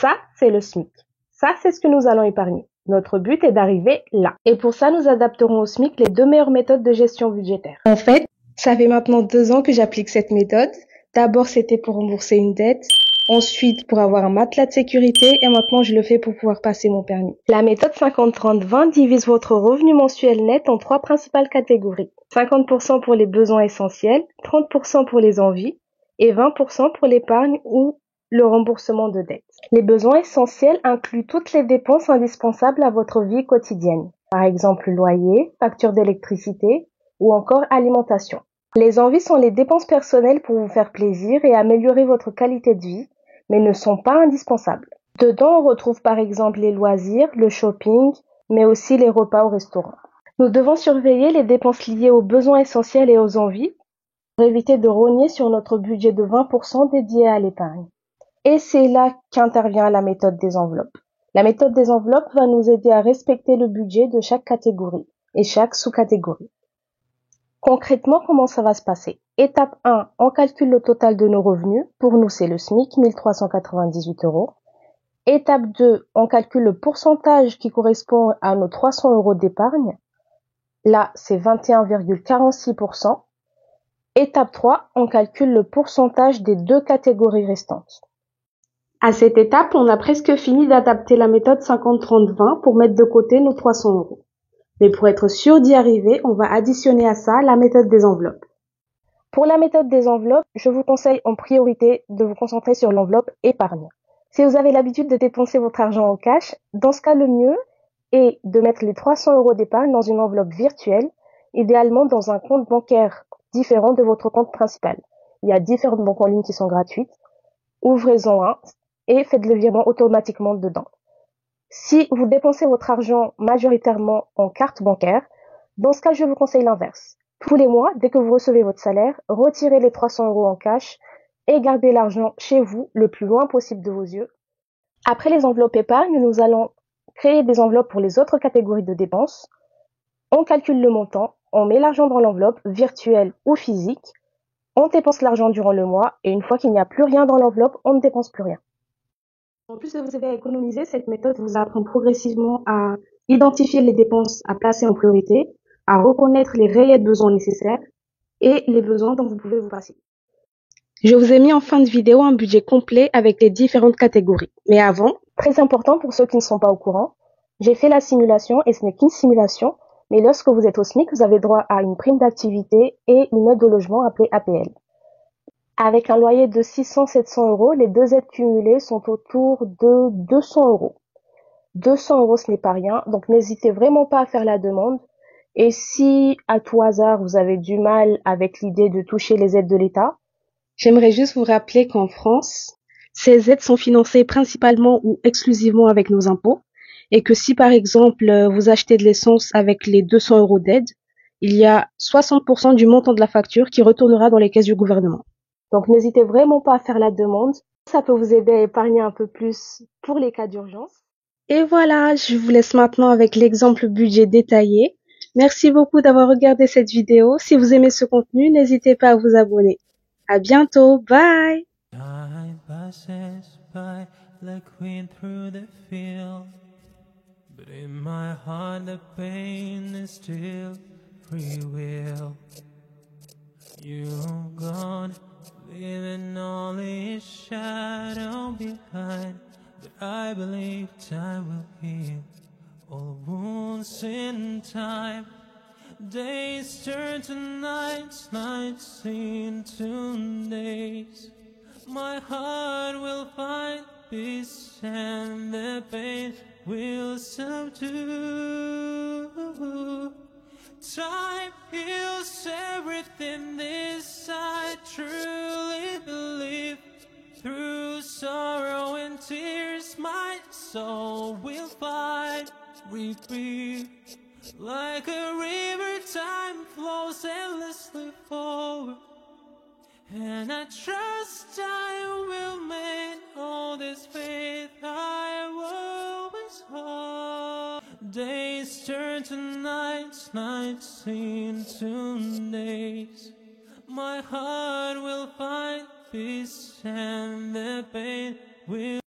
Ça, c'est le SMIC. Ça, c'est ce que nous allons épargner. Notre but est d'arriver là. Et pour ça, nous adapterons au SMIC les 2 meilleures méthodes de gestion budgétaire. En fait, ça fait maintenant 2 ans que j'applique cette méthode. D'abord, c'était pour rembourser une dette. Ensuite, pour avoir un matelas de sécurité. Et maintenant, je le fais pour pouvoir passer mon permis. La méthode 50-30-20 divise votre revenu mensuel net en 3 principales catégories. 50% pour les besoins essentiels, 30% pour les envies et 20% pour l'épargne ou le remboursement de dettes. Les besoins essentiels incluent toutes les dépenses indispensables à votre vie quotidienne. Par exemple, loyer, facture d'électricité ou encore alimentation. Les envies sont les dépenses personnelles pour vous faire plaisir et améliorer votre qualité de vie, mais ne sont pas indispensables. Dedans, on retrouve par exemple les loisirs, le shopping, mais aussi les repas au restaurant. Nous devons surveiller les dépenses liées aux besoins essentiels et aux envies pour éviter de rogner sur notre budget de 20% dédié à l'épargne. Et c'est là qu'intervient la méthode des enveloppes. La méthode des enveloppes va nous aider à respecter le budget de chaque catégorie et chaque sous-catégorie. Concrètement, comment ça va se passer? Étape 1, on calcule le total de nos revenus. Pour nous, c'est le SMIC, 1398 €. Étape 2, on calcule le pourcentage qui correspond à nos 300 € d'épargne. Là, c'est 21,46%. Étape 3, on calcule le pourcentage des 2 catégories restantes. À cette étape, on a presque fini d'adapter la méthode 50-30-20 pour mettre de côté nos 300 €. Mais pour être sûr d'y arriver, on va additionner à ça la méthode des enveloppes. Pour la méthode des enveloppes, je vous conseille en priorité de vous concentrer sur l'enveloppe épargne. Si vous avez l'habitude de dépenser votre argent en cash, dans ce cas, le mieux est de mettre les 300 € d'épargne dans une enveloppe virtuelle, idéalement dans un compte bancaire différent de votre compte principal. Il y a différentes banques en ligne qui sont gratuites. Ouvrez-en un et faites le virement automatiquement dedans. Si vous dépensez votre argent majoritairement en carte bancaire, dans ce cas, je vous conseille l'inverse. Tous les mois, dès que vous recevez votre salaire, retirez les 300 € en cash et gardez l'argent chez vous le plus loin possible de vos yeux. Après les enveloppes épargne, nous allons créer des enveloppes pour les autres catégories de dépenses. On calcule le montant, on met l'argent dans l'enveloppe, virtuelle ou physique, on dépense l'argent durant le mois et une fois qu'il n'y a plus rien dans l'enveloppe, on ne dépense plus rien. En plus de vous aider à économiser, cette méthode vous apprend progressivement à identifier les dépenses à placer en priorité, à reconnaître les réels besoins nécessaires et les besoins dont vous pouvez vous passer. Je vous ai mis en fin de vidéo un budget complet avec les différentes catégories. Mais avant, très important pour ceux qui ne sont pas au courant, j'ai fait la simulation et ce n'est qu'une simulation, mais lorsque vous êtes au SMIC, vous avez droit à une prime d'activité et une aide au logement appelée APL. Avec un loyer de 600-700 €, les 2 aides cumulées sont autour de 200 €. 200 € ce n'est pas rien, donc n'hésitez vraiment pas à faire la demande. Et si, à tout hasard, vous avez du mal avec l'idée de toucher les aides de l'État, j'aimerais juste vous rappeler qu'en France, ces aides sont financées principalement ou exclusivement avec nos impôts, et que si par exemple vous achetez de l'essence avec les 200 € d'aide, il y a 60% du montant de la facture qui retournera dans les caisses du gouvernement. Donc n'hésitez vraiment pas à faire la demande. Ça peut vous aider à épargner un peu plus pour les cas d'urgence. Et voilà, je vous laisse maintenant avec l'exemple budget détaillé. Merci beaucoup d'avoir regardé cette vidéo. Si vous aimez ce contenu, n'hésitez pas à vous abonner. À bientôt, bye! Time passes by like wind through the field, but in my heart the pain is still free will. You're gone, leaving only a shadow behind, but I believe time will heal all wounds in time. Days turn to nights, nights into days. My heart will find peace and the pain will subdue. Time heals everything, this I truly believe. Through sorrow and tears my soul will find reprieve. Like a river, time flows endlessly forward, and I trust I will make all this faith I always hold. Days turn to nights, nights into days. My heart will find peace and the pain will